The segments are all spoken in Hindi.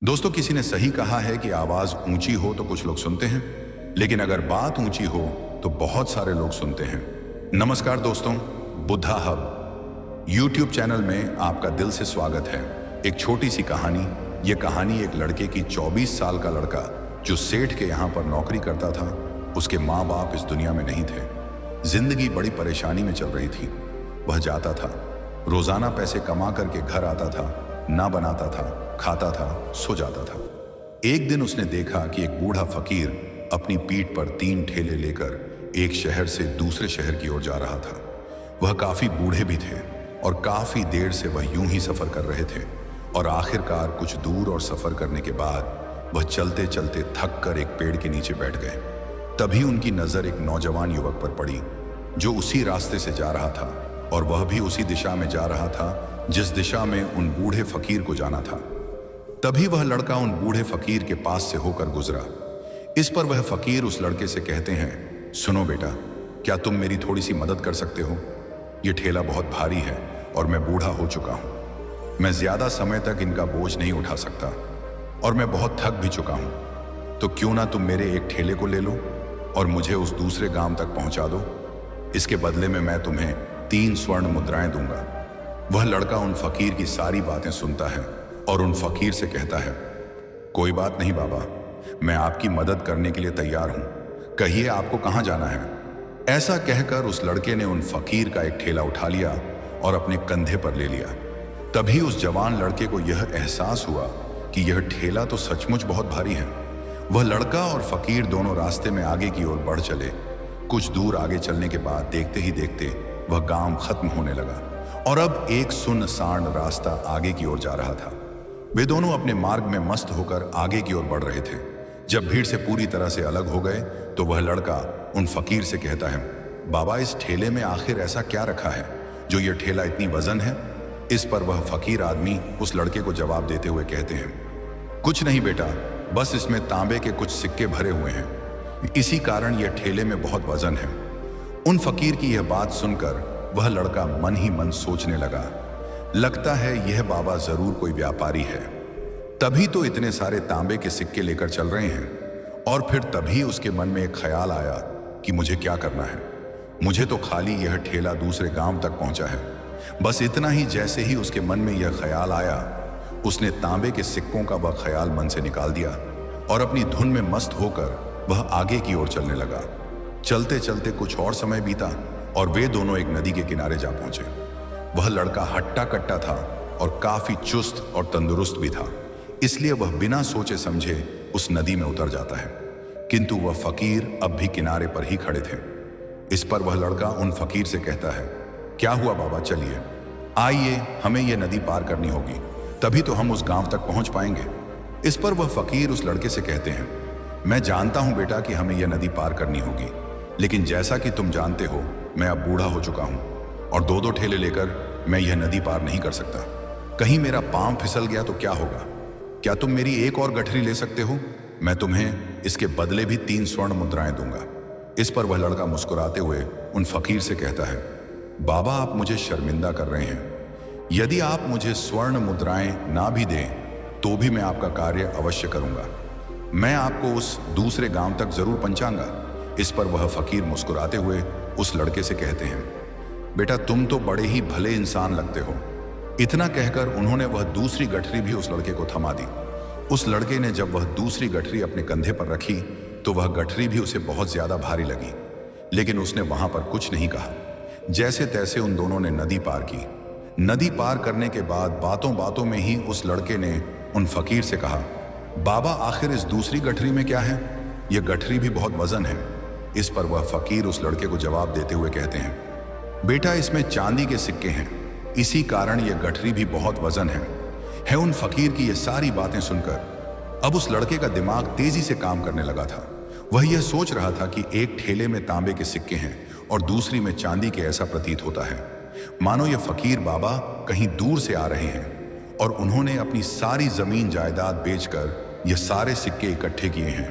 दोस्तों, किसी ने सही कहा है कि आवाज ऊंची हो तो कुछ लोग सुनते हैं, लेकिन अगर बात ऊंची हो तो बहुत सारे लोग सुनते हैं। नमस्कार दोस्तों, बुद्धा हब यूट्यूब चैनल में आपका दिल से स्वागत है। एक छोटी सी कहानी। ये कहानी एक लड़के की 24 साल का लड़का जो सेठ के यहाँ पर नौकरी करता था। उसके माँ बाप इस दुनिया में नहीं थे। जिंदगी बड़ी परेशानी में चल रही थी। वह जाता था, रोजाना पैसे कमा करके घर आता था, ना बनाता था, खाता था, सो जाता था। एक दिन उसने देखा कि एक बूढ़ा फकीर अपनी पीठ पर 3 ठेले लेकर एक शहर से दूसरे शहर की ओर जा रहा था। वह काफी बूढ़े भी थे और काफी देर से वह यूं ही सफर कर रहे थे और आखिरकार कुछ दूर और सफर करने के बाद वह चलते चलते थक कर एक पेड़ के नीचे बैठ गए। तभी उनकी नजर एक नौजवान युवक पर पड़ी जो उसी रास्ते से जा रहा था और वह भी उसी दिशा में जा रहा था जिस दिशा में उन बूढ़े फकीर को जाना था। तभी वह लड़का उन बूढ़े फकीर के पास से होकर गुजरा। इस पर वह फकीर उस लड़के से कहते हैं, सुनो बेटा, क्या तुम मेरी थोड़ी सी मदद कर सकते हो? यह ठेला बहुत भारी है और मैं बूढ़ा हो चुका हूं। मैं ज्यादा समय तक इनका बोझ नहीं उठा सकता और मैं बहुत थक भी चुका हूं। तो क्यों ना तुम मेरे एक ठेले को ले लो और मुझे उस दूसरे गांव तक पहुंचा दो। इसके बदले में मैं तुम्हें 3 स्वर्ण मुद्राएं दूंगा। वह लड़का उन फकीर की सारी बातें सुनता है और उन फकीर से कहता है, कोई बात नहीं बाबा, मैं आपकी मदद करने के लिए तैयार हूं। कहिए आपको कहां जाना है? ऐसा कहकर उस लड़के ने उन फकीर का एक ठेला उठा लिया और अपने कंधे पर ले लिया। तभी उस जवान लड़के को यह एहसास हुआ कि यह ठेला तो सचमुच बहुत भारी है। वह लड़का और फकीर दोनों रास्ते में आगे की ओर बढ़ चले। कुछ दूर आगे चलने के बाद देखते ही देखते वह गांव खत्म होने लगा और अब एक सुनसान रास्ता आगे की ओर जा रहा था। वे दोनों अपने मार्ग में मस्त होकर आगे की ओर बढ़ रहे थे। जब भीड़ से पूरी तरह से अलग हो गए तो वह लड़का उन फकीर से कहता है, बाबा, इस ठेले में आखिर ऐसा क्या रखा है जो यह ठेला इतनी वजन है? इस पर वह फकीर आदमी उस लड़के को जवाब देते हुए कहते हैं, कुछ नहीं बेटा, बस इसमें तांबे के कुछ सिक्के भरे हुए हैं, इसी कारण यह ठेले में बहुत वजन है। उन फकीर की यह बात सुनकर वह लड़का मन ही मन सोचने लगा, लगता है यह बाबा जरूर कोई व्यापारी है, तभी तो इतने सारे तांबे के सिक्के लेकर चल रहे हैं। और फिर तभी उसके मन में एक ख्याल आया कि मुझे क्या करना है। मुझे तो खाली यह ठेला दूसरे गांव तक पहुंचा है। बस इतना ही। जैसे ही उसके मन में यह ख्याल आया, उसने तांबे के सिक्कों का वह ख्याल मन से निकाल दिया और अपनी धुन में मस्त होकर वह आगे की ओर चलने लगा। चलते चलते कुछ और समय बीता और वे दोनों एक नदी के किनारे जा पहुंचे। वह लड़का हट्टा कट्टा था और काफी चुस्त और तंदुरुस्त भी था, इसलिए वह बिना सोचे समझे उस नदी में उतर जाता है। किंतु वह फकीर अब भी किनारे पर ही खड़े थे। इस पर वह लड़का उन फकीर से कहता है, क्या हुआ बाबा, चलिए आइए, हमें यह नदी पार करनी होगी, तभी तो हम उस गांव तक पहुंच पाएंगे। इस पर वह फकीर उस लड़के से कहते हैं, मैं जानता हूं बेटा कि हमें यह नदी पार करनी होगी, लेकिन जैसा कि तुम जानते हो मैं अब बूढ़ा हो चुका हूं और 2-2 ठेले लेकर मैं यह नदी पार नहीं कर सकता। कहीं मेरा पांव फिसल गया तो क्या होगा? क्या तुम मेरी एक और गठरी ले सकते हो? मैं तुम्हें इसके बदले भी 3 स्वर्ण मुद्राएं दूंगा। इस पर वह लड़का मुस्कुराते हुए उन फकीर से कहता है, बाबा, आप मुझे शर्मिंदा कर रहे हैं। यदि आप मुझे स्वर्ण मुद्राएं ना भी दें तो भी मैं आपका कार्य अवश्य करूंगा। मैं आपको उस दूसरे गांव तक जरूर पहुंचाऊंगा। इस पर वह फकीर मुस्कुराते हुए उस लड़के से कहते हैं, बेटा, तुम तो बड़े ही भले इंसान लगते हो। इतना कहकर उन्होंने वह दूसरी गठरी भी उस लड़के को थमा दी। उस लड़के ने जब वह दूसरी गठरी अपने कंधे पर रखी तो वह गठरी भी उसे बहुत ज्यादा भारी लगी, लेकिन उसने वहां पर कुछ नहीं कहा। जैसे तैसे उन दोनों ने नदी पार की। नदी पार करने के बाद बातों बातों में ही उस लड़के ने उन फकीर से कहा, बाबा, आखिर इस दूसरी गठरी में क्या है? यह गठरी भी बहुत वजन है। इस पर वह फकीर उस लड़के को जवाब देते हुए कहते हैं, बेटा, इसमें चांदी के सिक्के हैं, इसी कारण यह गठरी भी बहुत वजन है। उन फकीर की यह सारी बातें सुनकर अब उस लड़के का दिमाग तेजी से काम करने लगा था। वह यह सोच रहा था कि एक ठेले में तांबे के सिक्के हैं और दूसरी में चांदी के। ऐसा प्रतीत होता है मानो यह फकीर बाबा कहीं दूर से आ रहे हैं और उन्होंने अपनी सारी जमीन जायदाद बेचकर यह सारे सिक्के इकट्ठे किए हैं,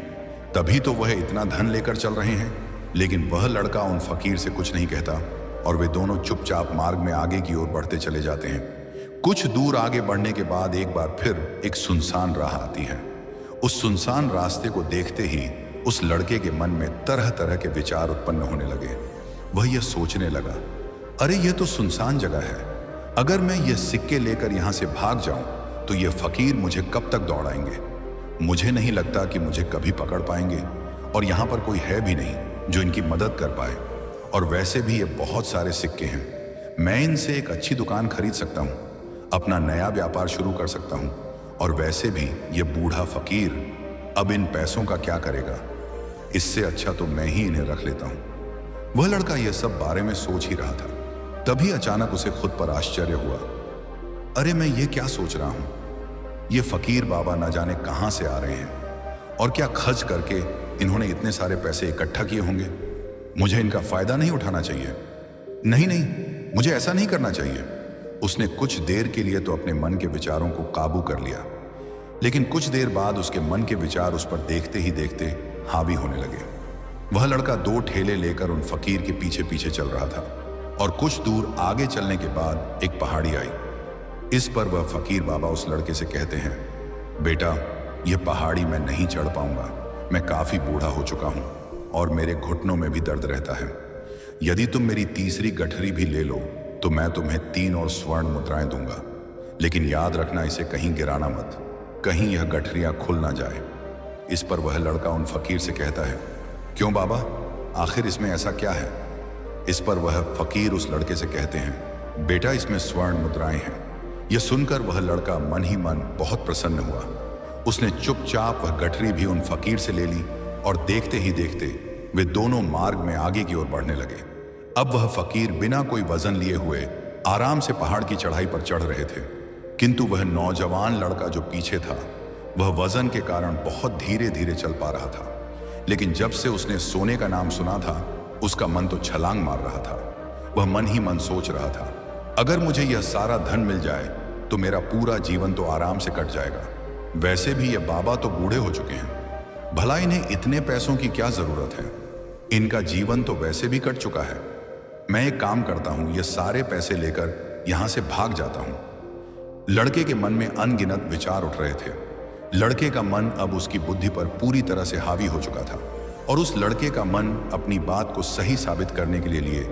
तभी तो वह इतना धन लेकर चल रहे हैं। लेकिन वह लड़का उन फकीर से कुछ नहीं कहता और वे दोनों चुपचाप मार्ग में आगे की ओर बढ़ते चले जाते हैं। कुछ दूर आगे बढ़ने के बाद एक बार फिर एक सुनसान राह आती है। उस सुनसान रास्ते को देखते ही उस लड़के के मन में तरह तरह के विचार उत्पन्न होने लगे। वह यह सोचने लगा, अरे यह तो सुनसान जगह है, अगर मैं ये सिक्के लेकर यहां से भाग जाऊं तो ये फकीर मुझे कब तक दौड़ाएंगे। मुझे नहीं लगता कि मुझे कभी पकड़ पाएंगे, और यहां पर कोई है भी नहीं जो इनकी मदद कर पाए। और वैसे भी ये बहुत सारे सिक्के हैं, मैं इनसे एक अच्छी दुकान खरीद सकता हूं, अपना नया व्यापार शुरू कर सकता हूं। और वैसे भी ये बूढ़ा फकीर अब इन पैसों का क्या करेगा, इससे अच्छा तो मैं ही इन्हें रख लेता हूं। वह लड़का यह सब बारे में सोच ही रहा था, तभी अचानक उसे खुद पर आश्चर्य हुआ। अरे मैं ये क्या सोच रहा हूं, ये फकीर बाबा न जाने कहां से आ रहे हैं और क्या खर्च करके इन्होंने इतने सारे पैसे इकट्ठा किए होंगे। मुझे इनका फायदा नहीं उठाना चाहिए, नहीं नहीं, मुझे ऐसा नहीं करना चाहिए। उसने कुछ देर के लिए तो अपने मन के विचारों को काबू कर लिया, लेकिन कुछ देर बाद उसके मन के विचार उस पर देखते ही देखते हावी होने लगे। वह लड़का 2 ठेले लेकर उन फकीर के पीछे पीछे चल रहा था, और कुछ दूर आगे चलने के बाद एक पहाड़ी आई। इस पर वह फकीर बाबा उस लड़के से कहते हैं, बेटा, यह पहाड़ी मैं नहीं चढ़ पाऊंगा, मैं काफी बूढ़ा हो चुका हूं और मेरे घुटनों में भी दर्द रहता है। यदि तुम मेरी तीसरी गठरी भी ले लो तो मैं तुम्हें 3 और स्वर्ण मुद्राएं दूंगा, लेकिन याद रखना इसे कहीं गिराना मत, कहीं यह गठरियां खुल ना जाए। इस पर वह लड़का उन फकीर से कहता है, क्यों बाबा, आखिर इसमें ऐसा क्या है। इस पर वह फकीर उस लड़के से कहते हैं, बेटा, इसमें स्वर्ण मुद्राएं हैं। यह सुनकर वह लड़का मन ही मन बहुत प्रसन्न हुआ। उसने चुपचाप वह गठरी भी उन फकीर से ले ली, और देखते ही देखते वे दोनों मार्ग में आगे की ओर बढ़ने लगे। अब वह फकीर बिना कोई वजन लिए हुए आराम से पहाड़ की चढ़ाई पर चढ़ रहे थे, किंतु वह नौजवान लड़का जो पीछे था वह वजन के कारण बहुत धीरे धीरे चल पा रहा था। लेकिन जब से उसने सोने का नाम सुना था उसका मन तो छलांग मार रहा था। वह मन ही मन सोच रहा था, अगर मुझे यह सारा धन मिल जाए तो मेरा पूरा जीवन तो आराम से कट जाएगा। वैसे भी ये बाबा तो बूढ़े हो चुके हैं, भला इन्हें इतने पैसों की क्या जरूरत है, इनका जीवन तो वैसे भी कट चुका है। मैं एक काम करता हूं, ये सारे पैसे लेकर यहां से भाग जाता हूं। लड़के के मन में अनगिनत विचार उठ रहे थे। लड़के का मन अब उसकी बुद्धि पर पूरी तरह से हावी हो चुका था, और उस लड़के का मन अपनी बात को सही साबित करने के लिए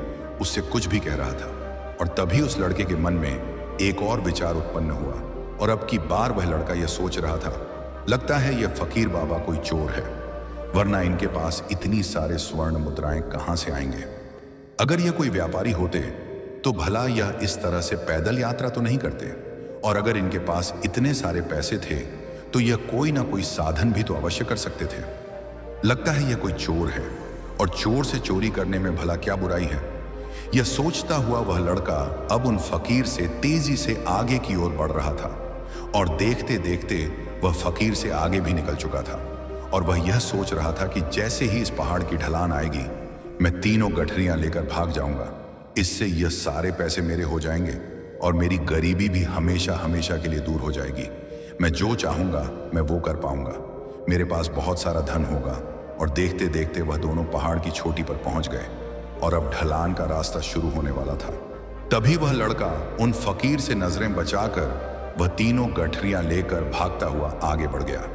उससे कुछ भी कह रहा था। और तभी उस लड़के के मन में एक और विचार उत्पन्न हुआ, और अब की बार वह लड़का यह सोच रहा था, लगता है यह फकीर बाबा कोई चोर है, वरना इनके पास इतनी सारे स्वर्ण मुद्राएं कहां से आएंगे। अगर यह कोई व्यापारी होते तो भला यह इस तरह से पैदल यात्रा तो नहीं करते, और अगर इनके पास इतने सारे पैसे थे तो यह कोई ना कोई साधन भी तो अवश्य कर सकते थे। लगता है यह कोई चोर है, और चोर से चोरी करने में भला क्या बुराई है। यह सोचता हुआ वह लड़का अब उन फकीर से तेजी से आगे की ओर बढ़ रहा था, और देखते देखते वह फकीर से आगे भी निकल चुका था। और वह यह सोच रहा था कि जैसे ही इस पहाड़ की ढलान आएगी मैं 3 गठरियां लेकर भाग जाऊंगा, इससे यह सारे पैसे मेरे हो जाएंगे और मेरी गरीबी भी हमेशा हमेशा के लिए दूर हो जाएगी। मैं जो चाहूंगा मैं वो कर पाऊंगा, मेरे पास बहुत सारा धन होगा। और देखते देखते वह दोनों पहाड़ की चोटी पर पहुंच गए, और अब ढलान का रास्ता शुरू होने वाला था। तभी वह लड़का उन फकीर से नजरें बचाकर वह 3 गठरियां लेकर भागता हुआ आगे बढ़ गया।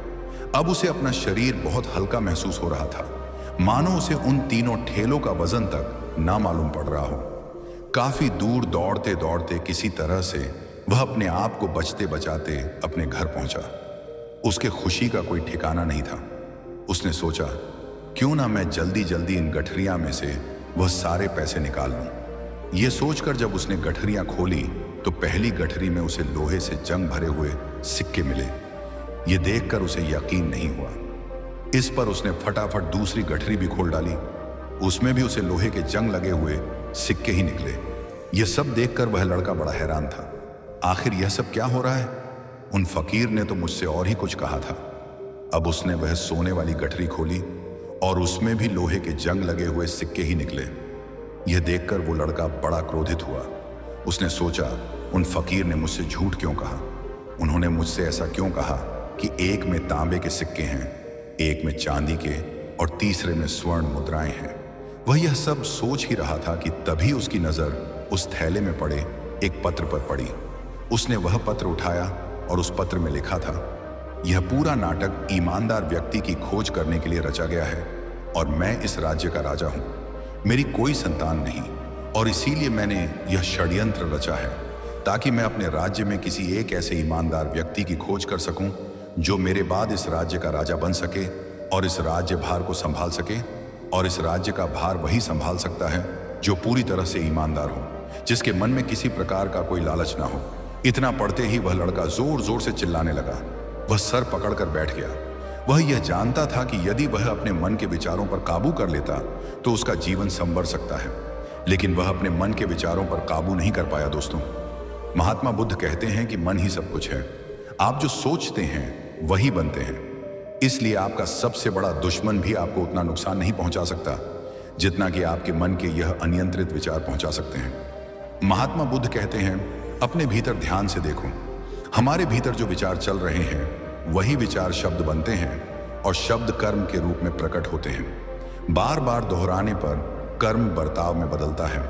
अब उसे अपना शरीर बहुत हल्का महसूस हो रहा था, मानो उसे उन 3 ठेलों का वजन तक ना मालूम पड़ रहा हो। काफी दूर दौड़ते दौड़ते किसी तरह से वह अपने आप को बचते बचाते अपने घर पहुंचा। उसके खुशी का कोई ठिकाना नहीं था। उसने सोचा, क्यों ना मैं जल्दी जल्दी इन गठरियां में से वह सारे पैसे निकाल लूं। यह सोचकर जब उसने गठरियां खोली तो पहली गठरी में उसे लोहे से जंग भरे हुए सिक्के मिले। यह देखकर उसे यकीन नहीं हुआ। इस पर उसने फटाफट दूसरी गठरी भी खोल डाली, उसमें भी उसे लोहे के जंग लगे हुए सिक्के ही निकले। यह सब देखकर वह लड़का बड़ा हैरान था। आखिर यह सब क्या हो रहा है? उन फकीर ने तो मुझसे और ही कुछ कहा था। अब उसने वह सोने वाली गठरी खोली और उसमें भी लोहे के जंग लगे हुए सिक्के ही निकले। यह देखकर वो लड़का बड़ा क्रोधित हुआ। उसने सोचा, उन फकीर ने मुझसे झूठ क्यों कहा? उन्होंने मुझसे ऐसा क्यों कहा कि एक में तांबे के सिक्के हैं, एक में चांदी के और तीसरे में स्वर्ण मुद्राएं हैं। वह यह सब सोच ही रहा था कि तभी उसकी नजर उस थैले में पड़े एक पत्र पर पड़ी। उसने वह पत्र उठाया और उस पत्र में लिखा था, यह पूरा नाटक ईमानदार व्यक्ति की खोज करने के लिए रचा गया है और मैं इस राज्य का राजा हूं। मेरी कोई संतान नहीं और इसीलिए मैंने यह षड्यंत्र रचा है ताकि मैं अपने राज्य में किसी एक ऐसे ईमानदार व्यक्ति की खोज कर सकूं जो मेरे बाद इस राज्य का राजा बन सके और इस राज्य भार को संभाल सके। और इस राज्य का भार वही संभाल सकता है जो पूरी तरह से ईमानदार हो, जिसके मन में किसी प्रकार का कोई लालच ना हो। इतना पढ़ते ही वह लड़का जोर जोर से चिल्लाने लगा। वह सर पकड़कर बैठ गया। वह यह जानता था कि यदि वह अपने मन के विचारों पर काबू कर लेता तो उसका जीवन संवर सकता है, लेकिन वह अपने मन के विचारों पर काबू नहीं कर पाया। दोस्तों, महात्मा बुद्ध कहते हैं कि मन ही सब कुछ है। आप जो सोचते हैं वही बनते हैं। इसलिए आपका सबसे बड़ा दुश्मन भी आपको उतना नुकसान नहीं पहुंचा सकता जितना कि आपके मन के यह अनियंत्रित विचार पहुंचा सकते हैं। महात्मा बुद्ध कहते हैं, अपने भीतर ध्यान से देखो। हमारे भीतर जो विचार चल रहे हैं वही विचार शब्द बनते हैं और शब्द कर्म के रूप में प्रकट होते हैं। बार बार दोहराने पर कर्म बर्ताव में बदलता है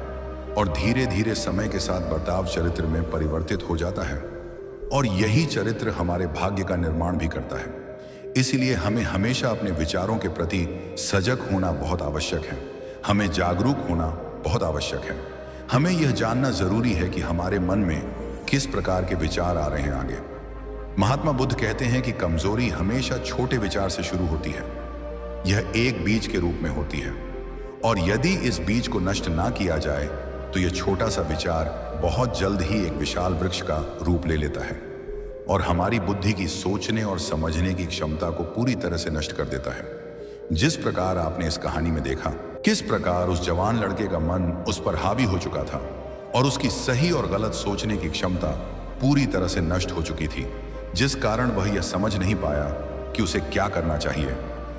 और धीरे धीरे समय के साथ बर्ताव चरित्र में परिवर्तित हो जाता है और यही चरित्र हमारे भाग्य का निर्माण भी करता है। इसलिए हमें हमेशा अपने विचारों के प्रति सजग होना बहुत आवश्यक है। हमें जागरूक होना बहुत आवश्यक है। हमें यह जानना जरूरी है कि हमारे मन में किस प्रकार के विचार आ रहे हैं आगे। महात्मा बुद्ध कहते हैं कि कमजोरी हमेशा छोटे विचार से शुरू होती है। यह एक बीज के रूप में होती है और यदि इस बीज को नष्ट ना किया जाए तो यह छोटा सा विचार बहुत जल्द ही एक विशाल वृक्ष का रूप ले लेता है और हमारी बुद्धि की सोचने और समझने की क्षमता को पूरी तरह से नष्ट कर देता है। जिस प्रकार आपने इस कहानी में देखा किस प्रकार उस जवान लड़के का मन उस पर हावी हो चुका था और उसकी सही और गलत सोचने की क्षमता पूरी तरह से नष्ट हो चुकी थी, जिस कारण वह यह समझ नहीं पाया कि उसे क्या करना चाहिए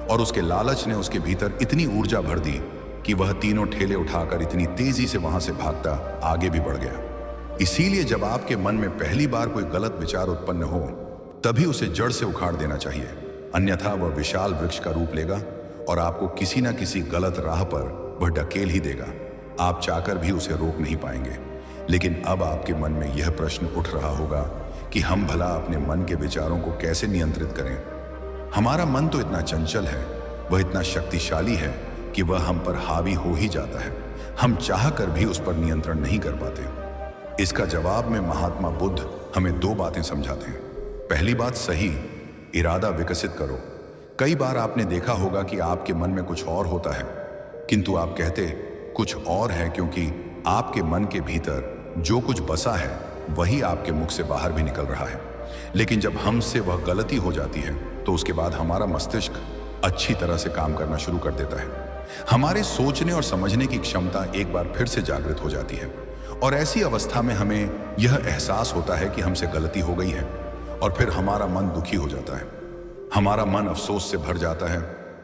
और उसके लालच ने उसके भीतर इतनी ऊर्जा भर दी कि वह तीनों ठेले उठाकर इतनी तेजी से वहां से भागता आगे भी बढ़ गया। इसीलिए जब आपके मन में पहली बार कोई गलत विचार उत्पन्न हो तभी उसे जड़ से उखाड़ देना चाहिए, अन्यथा वह विशाल वृक्ष का रूप लेगा और आपको किसी न किसी गलत राह पर वह ढकेल ही देगा। आप चाहकर भी उसे रोक नहीं पाएंगे। लेकिन अब आपके मन में यह प्रश्न उठ रहा होगा कि हम भला अपने मन के विचारों को कैसे नियंत्रित करें। हमारा मन तो इतना चंचल है, वह इतना शक्तिशाली है कि वह हम पर हावी हो ही जाता है। हम चाहकर भी उस पर नियंत्रण नहीं कर पाते। इसका जवाब में महात्मा बुद्ध हमें दो बातें समझाते हैं। पहली बात, सही इरादा विकसित करो। कई बार आपने देखा होगा कि आपके मन में कुछ और होता है किंतु आप कहते कुछ और है, क्योंकि आपके मन के भीतर जो कुछ बसा है वही आपके मुख से बाहर भी निकल रहा है। लेकिन जब हमसे वह गलती हो जाती है तो उसके बाद हमारा मस्तिष्क अच्छी तरह से काम करना शुरू कर देता है। हमारे सोचने और समझने की क्षमता एक बार फिर से जागृत हो जाती है और ऐसी अवस्था में हमें यह एहसास होता है कि हमसे गलती हो गई है और फिर हमारा मन दुखी हो जाता है। हमारा मन अफसोस से भर जाता है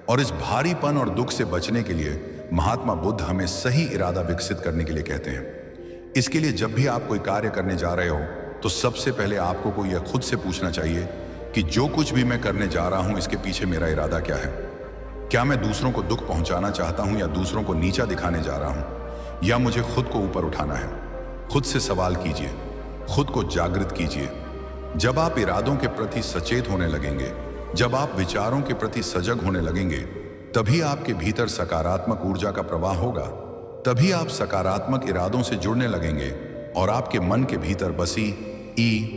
और इस भारीपन और दुख से बचने के लिए महात्मा बुद्ध हमें सही इरादा विकसित करने के लिए कहते हैं। इसके लिए जब भी आप कोई कार्य करने जा रहे हो तो सबसे पहले आपको को यह खुद से पूछना चाहिए कि जो कुछ भी मैं करने जा रहा हूं इसके पीछे मेरा इरादा क्या है। क्या मैं दूसरों को दुख पहुंचाना चाहता हूं या दूसरों को नीचा दिखाने जा रहा हूं, या मुझे खुद को ऊपर उठाना है। खुद से सवाल कीजिए, खुद को जागृत कीजिए। जब आप इरादों के प्रति सचेत होने लगेंगे, जब आप विचारों के प्रति सजग होने लगेंगे, तभी आपके भीतर सकारात्मक ऊर्जा का प्रवाह होगा। तभी आप सकारात्मक इरादों से जुड़ने लगेंगे और आपके मन के भीतर बसी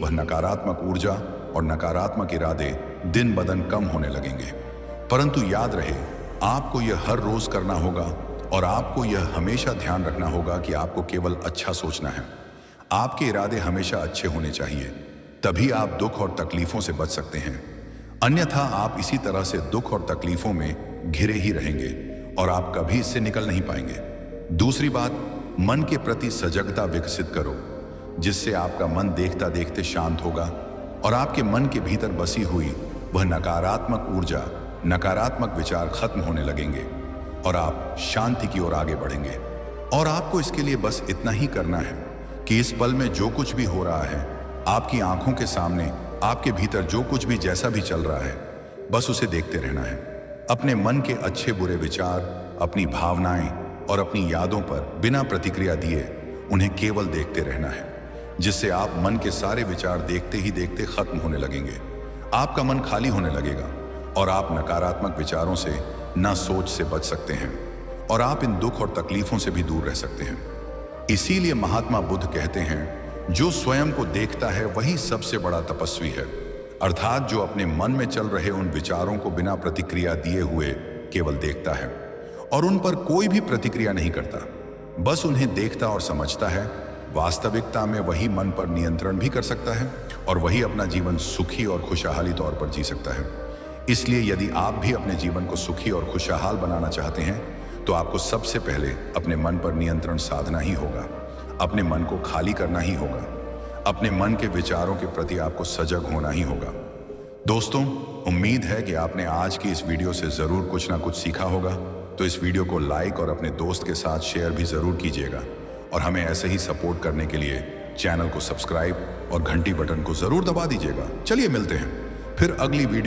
वह नकारात्मक ऊर्जा और नकारात्मक इरादे दिन ब दिन कम होने लगेंगे। परंतु याद रहे, आपको यह हर रोज करना होगा और आपको यह हमेशा ध्यान रखना होगा कि आपको केवल अच्छा सोचना है। आपके इरादे हमेशा अच्छे होने चाहिए, तभी आप दुख और तकलीफों से बच सकते हैं। अन्यथा आप इसी तरह से दुख और तकलीफों में घिरे ही रहेंगे और आप कभी इससे निकल नहीं पाएंगे। दूसरी बात, मन के प्रति सजगता विकसित करो, जिससे आपका मन देखता देखते शांत होगा और आपके मन के भीतर बसी हुई वह नकारात्मक ऊर्जा, नकारात्मक विचार खत्म होने लगेंगे और आप शांति की ओर आगे बढ़ेंगे। और आपको इसके लिए बस इतना ही करना है कि इस पल में जो कुछ भी हो रहा है, आपकी आंखों के सामने आपके भीतर जो कुछ भी जैसा भी चल रहा है, बस उसे देखते रहना है। अपने मन के अच्छे बुरे विचार, अपनी भावनाएं और अपनी यादों पर बिना प्रतिक्रिया दिए उन्हें केवल देखते रहना है। जिससे आप मन के सारे विचार देखते ही देखते खत्म होने लगेंगे। आपका मन खाली होने लगेगा और आप नकारात्मक विचारों से ना सोच से बच सकते हैं और आप इन दुख और तकलीफों से भी दूर रह सकते हैं। इसीलिए महात्मा बुद्ध कहते हैं, जो स्वयं को देखता है वही सबसे बड़ा तपस्वी है। अर्थात जो अपने मन में चल रहे उन विचारों को बिना प्रतिक्रिया दिए हुए केवल देखता है और उन पर कोई भी प्रतिक्रिया नहीं करता, बस उन्हें देखता और समझता है। वास्तविकता में वही मन पर नियंत्रण भी कर सकता है और वही अपना जीवन सुखी और खुशहाली तौर पर जी सकता है। इसलिए यदि आप भी अपने जीवन को सुखी और खुशहाल बनाना चाहते हैं तो आपको सबसे पहले अपने मन पर नियंत्रण साधना ही होगा। अपने मन को खाली करना ही होगा। अपने मन के विचारों के प्रति आपको सजग होना ही होगा। दोस्तों, उम्मीद है कि आपने आज की इस वीडियो से जरूर कुछ ना कुछ सीखा होगा। तो इस वीडियो को लाइक और अपने दोस्त के साथ शेयर भी जरूर कीजिएगा और हमें ऐसे ही सपोर्ट करने के लिए चैनल को सब्सक्राइब और घंटी बटन को जरूर दबा दीजिएगा। चलिए मिलते हैं फिर अगली वीडियो